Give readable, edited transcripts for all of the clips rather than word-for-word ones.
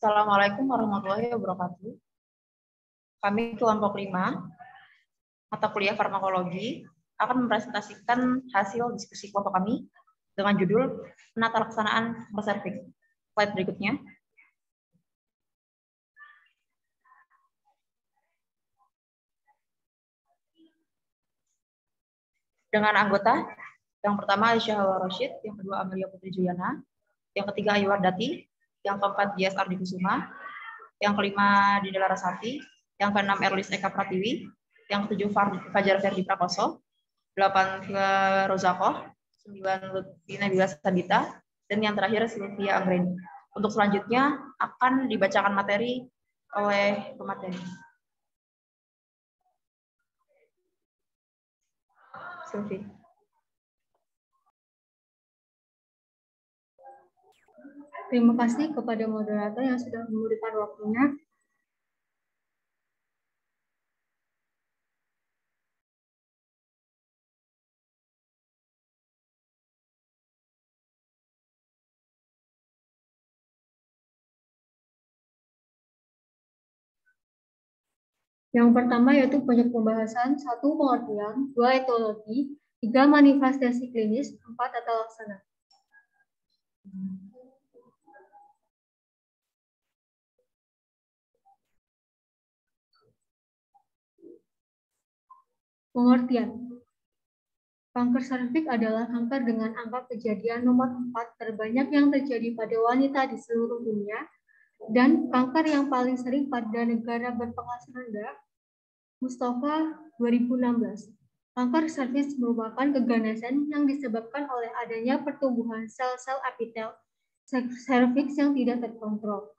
Assalamualaikum warahmatullahi wabarakatuh. Kami kelompok 5, mata kuliah farmakologi, akan mempresentasikan hasil diskusi kelompok kami dengan judul penata laksanaan serviks. Slide berikutnya. Dengan anggota, yang pertama Aisyah Hawa Rashid, yang kedua Amelia Putri Juliana, yang ketiga Ayu Wardati, yang keempat Dias Ardi Kusuma, yang kelima Dinda Larasati, yang keenam Erlis Eka Pratiwi, yang ketujuh Fajar Ferdi Prakoso, 8 Vila Rozakoh, 9 Lutfi Nabila Sabita, dan yang terakhir Sylvia Anggreni. Untuk selanjutnya akan dibacakan materi oleh pemateri. Sylvie. Terima kasih kepada moderator yang sudah memberikan waktunya. Yang pertama yaitu banyak pembahasan, 1 pengertian, 2 etiologi, 3 manifestasi klinis, 4 tata laksana. Pengertian. Kanker serviks adalah kanker dengan angka kejadian nomor 4 terbanyak yang terjadi pada wanita di seluruh dunia dan kanker yang paling sering pada negara berpenghasilan rendah. Mustafa 2016. Kanker serviks merupakan keganasan yang disebabkan oleh adanya pertumbuhan sel-sel epitel serviks yang tidak terkontrol.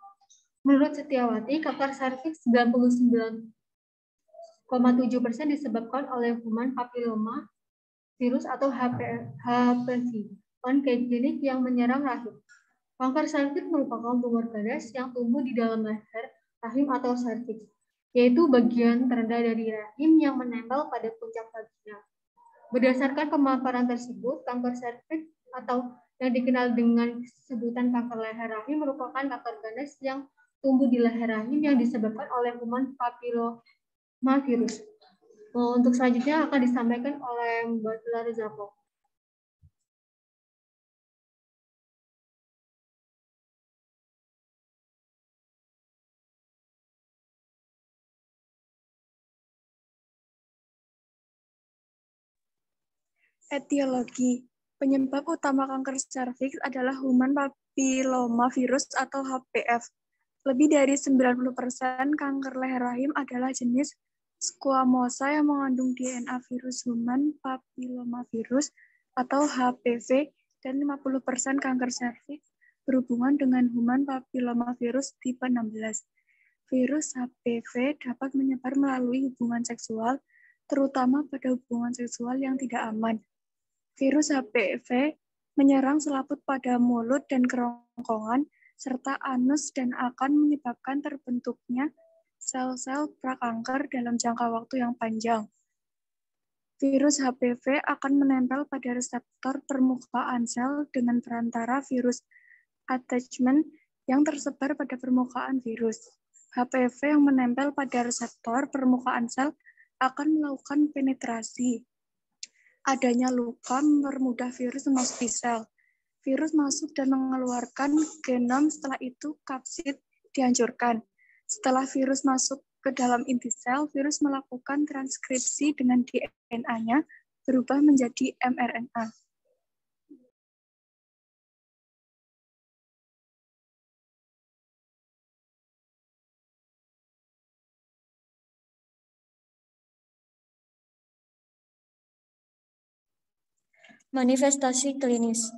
Menurut Setiawati, kanker serviks 99,7% disebabkan oleh kuman papiloma virus atau HPV, klinik yang menyerang rahim. Kanker serviks merupakan tumor ganas yang tumbuh di dalam leher, rahim atau serviks, yaitu bagian terendah dari rahim yang menempel pada puncak vagina. Berdasarkan pemaparan tersebut, kanker serviks atau yang dikenal dengan sebutan kanker leher rahim merupakan kanker ganas yang tumbuh di leher rahim yang disebabkan oleh kuman papiloma virus. Untuk selanjutnya akan disampaikan oleh Mbak Dilar Zako. Etiologi. Penyebab utama kanker serviks adalah human papillomavirus atau HPV. Lebih dari 90% kanker leher rahim adalah jenis squamosa yang mengandung DNA virus human papillomavirus atau HPV, dan 50% kanker serviks berhubungan dengan human papillomavirus tipe 16. Virus HPV dapat menyebar melalui hubungan seksual, terutama pada hubungan seksual yang tidak aman. Virus HPV menyerang selaput pada mulut dan kerongkongan, serta anus dan akan menyebabkan terbentuknya sel-sel prakanker dalam jangka waktu yang panjang. Virus HPV akan menempel pada reseptor permukaan sel dengan perantara virus attachment yang tersebar pada permukaan virus. HPV yang menempel pada reseptor permukaan sel akan melakukan penetrasi. Adanya luka mempermudah virus memasuki sel. Virus masuk dan mengeluarkan genom, setelah itu kapsid dihancurkan. Setelah virus masuk ke dalam inti sel, virus melakukan transkripsi dengan DNA-nya berubah menjadi mRNA. Manifestasi klinis.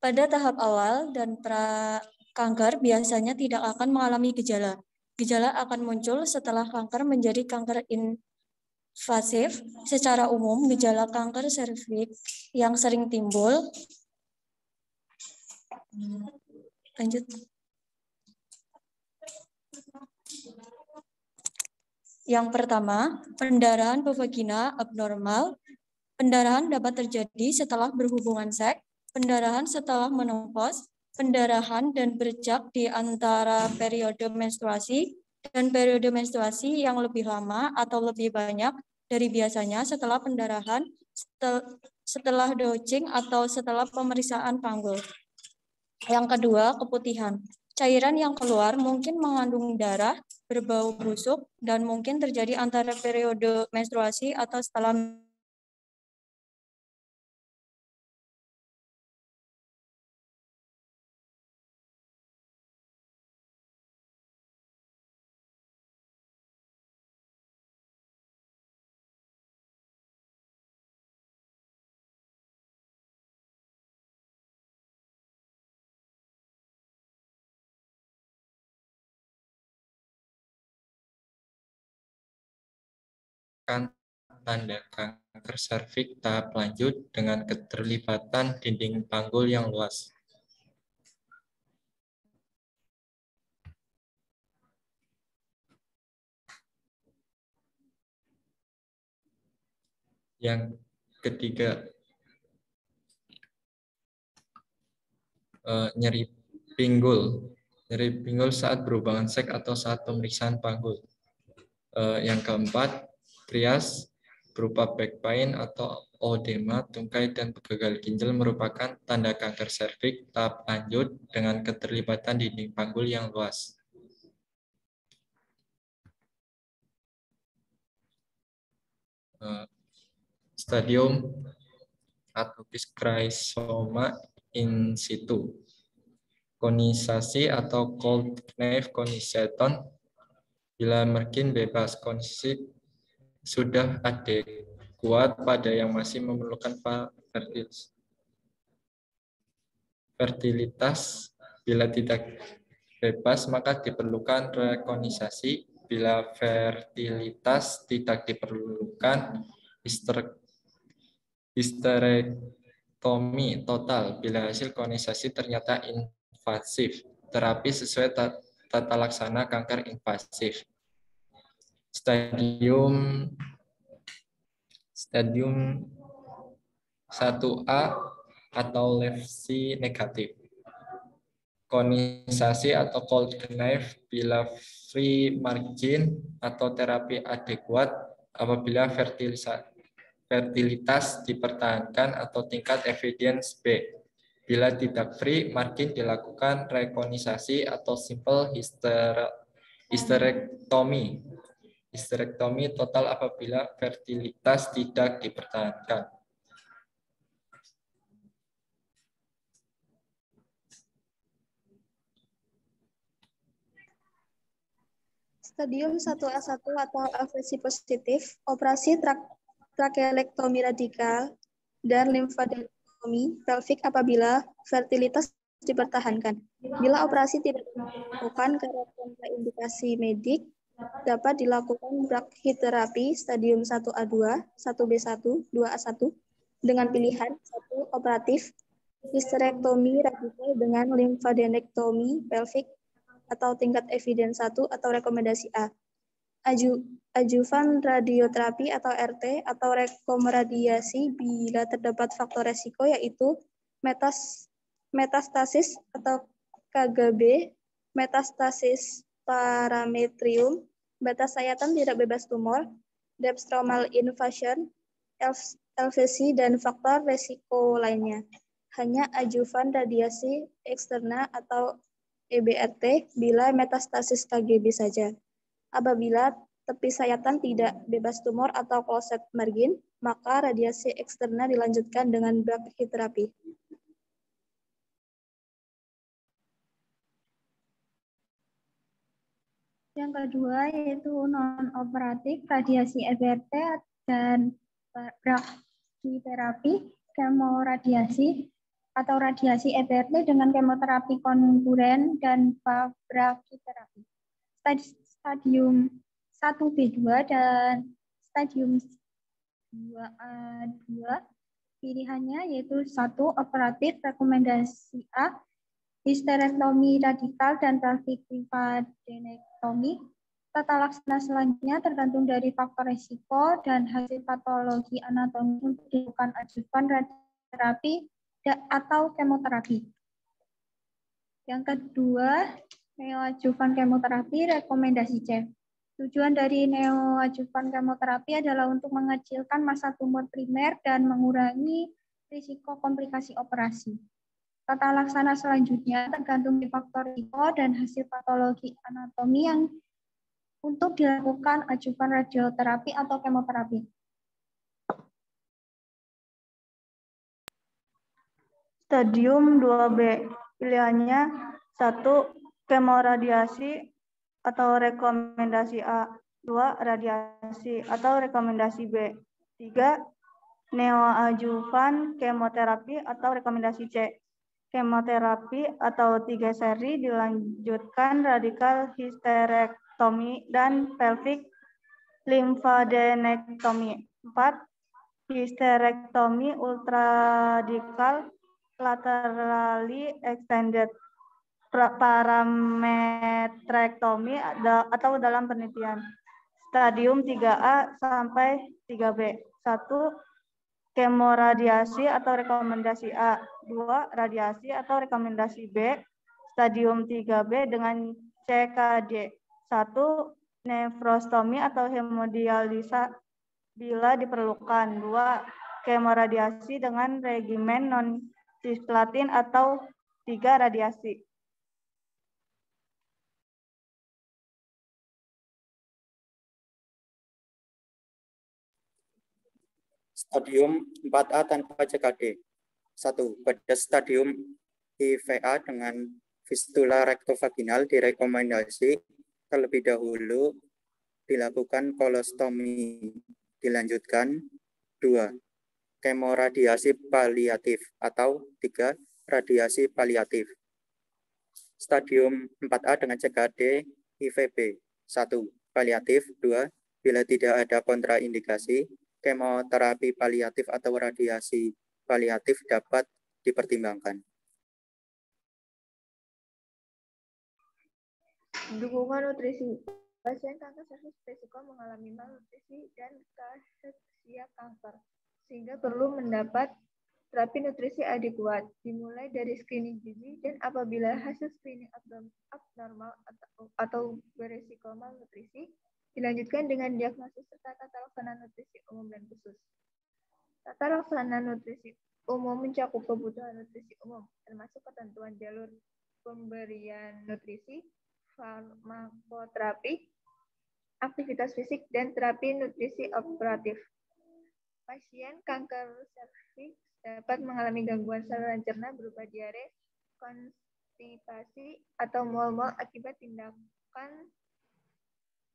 Pada tahap awal dan pra-kanker biasanya tidak akan mengalami gejala. Gejala akan muncul setelah kanker menjadi kanker invasif. Secara umum, gejala kanker serviks yang sering timbul. Lanjut. Yang pertama, pendarahan vagina abnormal. Pendarahan dapat terjadi setelah berhubungan seks, pendarahan setelah menopause, pendarahan dan bercak di antara periode menstruasi, dan periode menstruasi yang lebih lama atau lebih banyak dari biasanya setelah pendarahan, setelah dosing atau setelah pemeriksaan panggul. Yang kedua, keputihan. Cairan yang keluar mungkin mengandung darah, berbau busuk, dan mungkin terjadi antara periode menstruasi atau setelah tanda kanker serviks tahap lanjut dengan keterlibatan dinding panggul yang luas. Yang ketiga, nyeri pinggul. Nyeri pinggul saat berhubungan seks atau saat pemeriksaan panggul. Yang keempat, trias berupa back pain atau odema, tungkai, dan gagal ginjal merupakan tanda kanker serviks tahap lanjut dengan keterlibatan dinding panggul yang luas. Stadium atopis chrysoma in situ. Konisasi atau cold knife coniseton bila margin bebas. Kondisi sudah adekuat pada yang masih memerlukan fertilitas. Bila tidak bebas, maka diperlukan rekonisasi. Bila fertilitas tidak diperlukan, histerektomi total. Bila hasil konisasi ternyata invasif, terapi sesuai tata laksana kanker invasif. Stadium 1A atau lefsi negatif. Konisasi atau cold knife bila free margin atau terapi adekuat apabila fertilitas dipertahankan atau tingkat evidence B. Bila tidak free margin dilakukan rekonisasi atau simple hysterektomi. Hysterektomi total apabila fertilitas tidak dipertahankan. Stadium 1A1 atau afasi positif, operasi trakeektomi radikal, dan limfadenektomi pelvik apabila fertilitas dipertahankan. Bila operasi tidak dilakukan karena kontraindikasi medik, dapat dilakukan brachytherapy stadium 1A2, 1B1, 2A1 dengan pilihan 1 operatif, histerektomi radikal dengan limfadenektomi pelvik atau tingkat evidence 1 atau rekomendasi A. Adjuvan radioterapi atau RT atau rekomradiasi bila terdapat faktor resiko yaitu metastasis atau KGB, metastasis parametrium, batas sayatan tidak bebas tumor, depth stromal invasion, LVC, dan faktor resiko lainnya. Hanya adjuvan radiasi eksterna atau EBRT bila metastasis KGB saja. Apabila tepi sayatan tidak bebas tumor atau closed margin, maka radiasi eksterna dilanjutkan dengan brachytherapy. Yang kedua yaitu non-operatif radiasi EBRT dan brachytherapy, kemoradiasi atau radiasi EBRT dengan kemoterapi konkuren dan brachytherapy. Stadium 1B2 dan stadium 2A2 pilihannya yaitu 1 operatif rekomendasi A, histerektomi radikal dan pelvic lymphadenectomy, Tata laksana selanjutnya tergantung dari faktor risiko dan hasil patologi anatomi untuk dilakukan ajukan radioterapi atau kemoterapi. Yang kedua, neoadjuvan kemoterapi rekomendasi C. Tujuan dari neoadjuvan kemoterapi adalah untuk mengecilkan massa tumor primer dan mengurangi risiko komplikasi operasi. Tata laksana selanjutnya tergantung dari faktor risiko dan hasil patologi anatomi yang untuk dilakukan ajukan radioterapi atau kemoterapi. Stadium 2B, pilihannya 1. Kemoradiasi atau rekomendasi A. 2. Radiasi atau rekomendasi B. 3. Neoadjuvan kemoterapi atau rekomendasi C. Kemoterapi atau 3 seri dilanjutkan radikal histerektomi dan pelvic lymphadenektomi. 4. Histerektomi ultraradikal laterally extended parametrektomi atau dalam penelitian. Stadium 3A sampai 3B. 1. Kemoradiasi atau rekomendasi A. 2. Radiasi atau rekomendasi B. Stadium 3B dengan CKD. 1. Nefrostomi atau hemodialisa bila diperlukan. 2. Kemoradiasi dengan regimen non-cisplatin atau 3. Radiasi. Stadium 4A tanpa CKD. 1. Pada stadium IVA dengan fistula rektovaginal direkomendasi terlebih dahulu dilakukan kolostomi. Dilanjutkan 2. Kemoradiasi paliatif atau 3. Radiasi paliatif. Stadium 4A dengan CKD IVB. 1. Paliatif. 2. Bila tidak ada kontraindikasi, kemoterapi paliatif atau radiasi paliatif dapat dipertimbangkan. Dukungan nutrisi. Pasien kanker serviks berisiko mengalami malnutrisi dan kashexia kanker, sehingga perlu mendapat terapi nutrisi adekuat, dimulai dari screening gizi dan apabila hasil screening abnormal atau berisiko malnutrisi, dilanjutkan dengan diagnosis serta tata laksana nutrisi umum dan khusus. Tata laksana nutrisi umum mencakup kebutuhan nutrisi umum, termasuk ketentuan jalur pemberian nutrisi, farmakoterapi, aktivitas fisik, dan terapi nutrisi operatif. Pasien kanker serviks dapat mengalami gangguan saluran cerna berupa diare, konstipasi, atau mual-mual akibat tindakan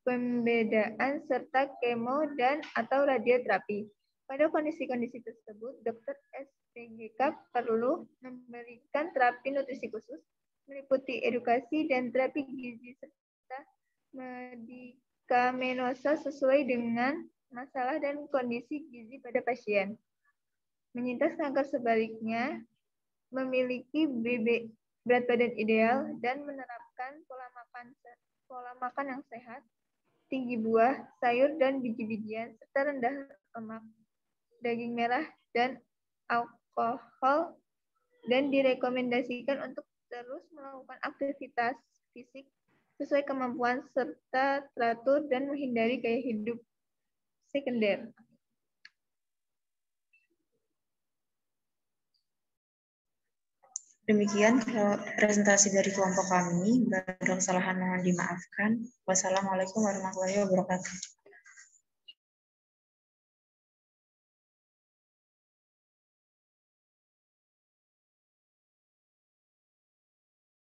pembedaan serta kemo dan atau radioterapi. Pada kondisi-kondisi tersebut, dokter SPGK perlu memberikan terapi nutrisi khusus, meliputi edukasi dan terapi gizi serta medikamenosa sesuai dengan masalah dan kondisi gizi pada pasien. Penyintas kanker sebaliknya memiliki berat badan ideal dan menerapkan pola makan yang sehat, tinggi buah, sayur, dan biji-bijian, serta rendah lemak, daging merah, dan alkohol, dan direkomendasikan untuk terus melakukan aktivitas fisik sesuai kemampuan serta teratur dan menghindari gaya hidup sekunder. Demikian presentasi dari kelompok kami. Bila ada kesalahan mohon dimaafkan. Wassalamualaikum warahmatullahi wabarakatuh.